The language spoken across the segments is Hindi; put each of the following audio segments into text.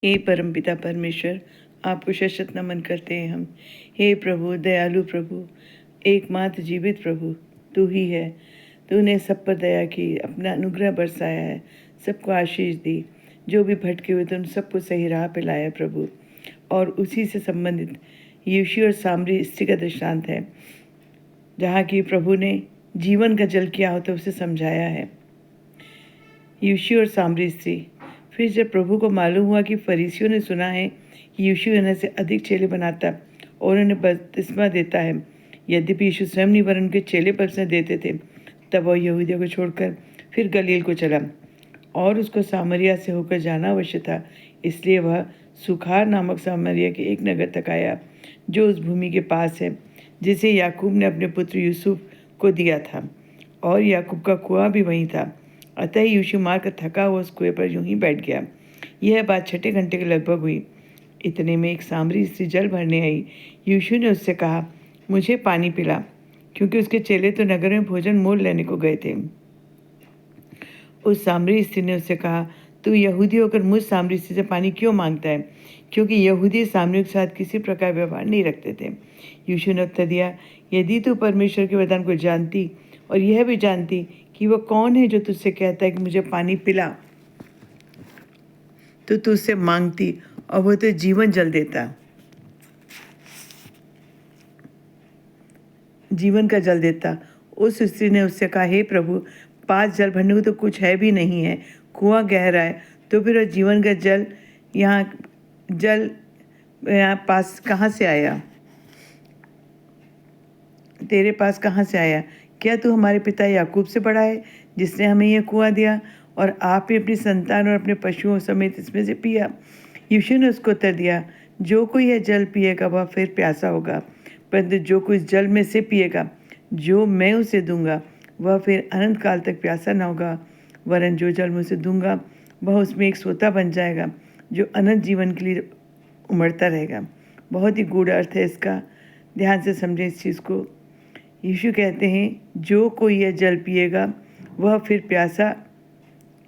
हे परमपिता परमेश्वर, आपको शत नमन करते हैं हम। हे प्रभु, दयालु प्रभु, एकमात्र जीवित प्रभु, तू ही है। तूने सब पर दया की, अपना अनुग्रह बरसाया है, सबको आशीष दी। जो भी भटके हुए थे उन सबको सही राह पे लाया प्रभु। और उसी से संबंधित यीशु और सामरी स्त्री का दृष्टांत है, जहाँ की प्रभु ने जीवन का जल क्या होता है उसे समझाया है। यीशु और सामरी स्त्री। फिर जब प्रभु को मालूम हुआ कि फरीसियों ने सुना है कि यीशु उन्हें से अधिक चेले बनाता और उन्हें बपतिस्मा देता है, यद्यपि यीशु स्वयं नहीं वरन उनके चेले बपतिस्मा देते थे, तब वह यहूदिया को छोड़कर फिर गलील को चला और उसको सामरिया से होकर जाना अवश्य था। इसलिए वह सुखार नामक सामरिया के एक नगर तक आया, जो उस भूमि के पास है जिसे याकूब ने अपने पुत्र यूसुफ को दिया था, और याकूब का कुआं भी वहीं था। अतः यीशु मार कर थका हुआ उस कुएं पर यूं ही बैठ गया। यह बात 6 घंटे के लगभग हुई। इतने में एक सामरी स्त्री जल भरने आई। यीशु ने उससे कहा, मुझे पानी पिला, क्योंकि उसके चेले तो नगर में भोजन मोल लेने को गए थे। उस सामरी स्त्री ने उससे कहा, तू यहूदी होकर मुझ सामरी स्त्री से पानी क्यों मांगता है? क्योंकि यहूदी सामरियों के साथ किसी प्रकार व्यवहार नहीं रखते थे। यीशु ने उत्तर दिया, यदि तू परमेश्वर के वरदान को जानती और यह भी जानती कि वह कौन है जो तुझसे कहता है कि मुझे पानी पिला, तो तू उससे मांगती और वह तो जीवन जल देता, जीवन का जल देता। उस स्त्री ने उससे कहा, हे प्रभु, पास जल भरने को तो कुछ है भी नहीं है, कुआं गहरा है, तो फिर जीवन का जल यहाँ पास कहाँ से आया? तेरे पास कहाँ से आया? क्या तू हमारे पिता याकूब से बड़ा है, जिसने हमें यह कुआं दिया, और आप ही अपनी संतान और अपने पशुओं समेत इसमें से पिया? यीशु ने उसको उत्तर दिया, जो कोई यह जल पिएगा वह फिर प्यासा होगा, परंतु जो कोई इस जल में से पिएगा जो मैं उसे दूंगा, वह फिर अनंत काल तक प्यासा न होगा, वरन जो जल मैं उसे दूंगा वह उसमें एक सोता बन जाएगा, जो अनंत जीवन के लिए उमड़ता रहेगा। बहुत ही गूढ़ अर्थ है इसका, ध्यान से समझें इस चीज़ को। यीशु कहते हैं, जो कोई यह जल पिएगा वह फिर प्यासा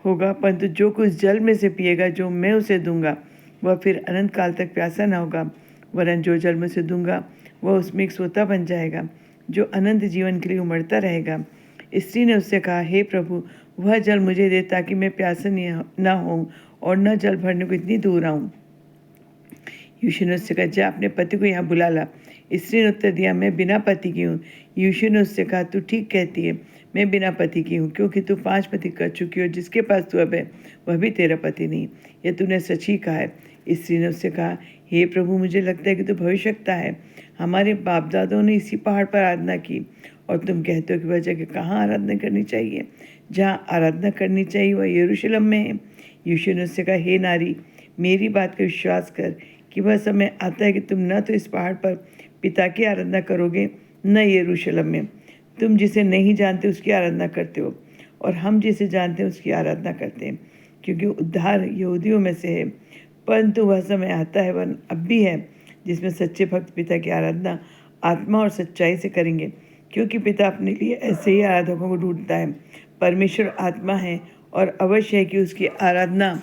होगा, परंतु जो कोई इस जल में से पिएगा जो मैं उसे दूंगा, वह फिर अनंत काल तक प्यासा न होगा, वरन जो जल मैं उसे दूंगा वह उसमें एक सोता बन जाएगा, जो अनंत जीवन के लिए उमड़ता रहेगा। स्त्री ने उससे कहा, हे प्रभु, वह जल मुझे दे ताकि मैं प्यासा न होऊं और न जल भरने को इतनी दूर आऊं। यीशु ने उससे कहा, जा अपने पति को यहाँ बुला ला। स्त्री ने उत्तर दिया, मैं बिना पति की हूँ। यीशु ने उससे कहा, तू ठीक कहती है, मैं बिना पति की हूँ, क्योंकि तू 5 पति कर चुकी हो, जिसके पास तू अब है वह भी तेरा पति नहीं। यह तूने सच ही कहा है। स्त्री ने उससे कहा, हे प्रभु, मुझे लगता है कि तू भविष्यवक्ता है। हमारे बाप दादों ने इसी पहाड़ पर आराधना की, और तुम कहते हो कि वह जगह कहाँ आराधना करनी चाहिए? जहाँ आराधना करनी चाहिए वह यरूशलेम में है। यीशु ने उससे कहा, हे नारी, मेरी बात का विश्वास कर कि वह समय आता है कि तुम न तो इस पहाड़ पर पिता की आराधना करोगे, न यरूशलेम में। तुम जिसे नहीं जानते उसकी आराधना करते हो, और हम जिसे जानते हैं उसकी आराधना करते हैं, क्योंकि उद्धार यहूदियों में से है। परंतु वह समय आता है, वह अब भी है, जिसमें सच्चे भक्त पिता की आराधना आत्मा और सच्चाई से करेंगे, क्योंकि पिता अपने लिए ऐसे ही आराधकों को ढूंढता है। परमेश्वर आत्मा है, और अवश्य है कि उसकी आराधना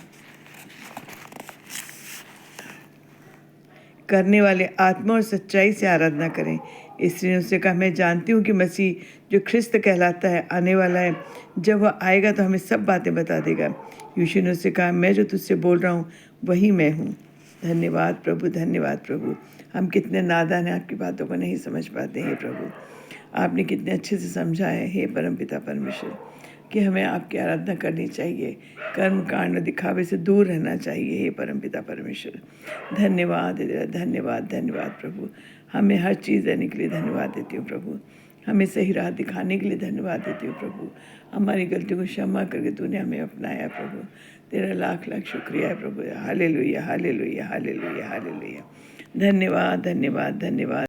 करने वाले आत्मा और सच्चाई से आराधना करें। स्त्री ने उससे कहा, मैं जानती हूँ कि मसीह जो ख्रिस्त कहलाता है आने वाला है। जब वह आएगा तो हमें सब बातें बता देगा। यीशु ने उससे कहा, मैं जो तुझसे बोल रहा हूँ वही मैं हूँ। धन्यवाद प्रभु, धन्यवाद प्रभु। हम कितने नादान हैं, आपकी बातों को नहीं समझ पाते हैं प्रभु। आपने कितने अच्छे से समझा है, हे परमपिता परमेश्वर, कि हमें आपकी आराधना करनी चाहिए, कर्म कांड दिखावे से दूर रहना चाहिए। हे परमपिता परमेश्वर, धन्यवाद धन्यवाद धन्यवाद प्रभु। हमें हर चीज़ देने के लिए धन्यवाद देती हूँ प्रभु। हमें सही राह दिखाने के लिए धन्यवाद देती हूँ प्रभु। हमारी गलतियों को क्षमा करके तूने हमें अपनाया प्रभु। तेरा लाख लाख शुक्रिया है प्रभु। Hallelujah hallelujah hallelujah hallelujah. धन्यवाद धन्यवाद धन्यवाद।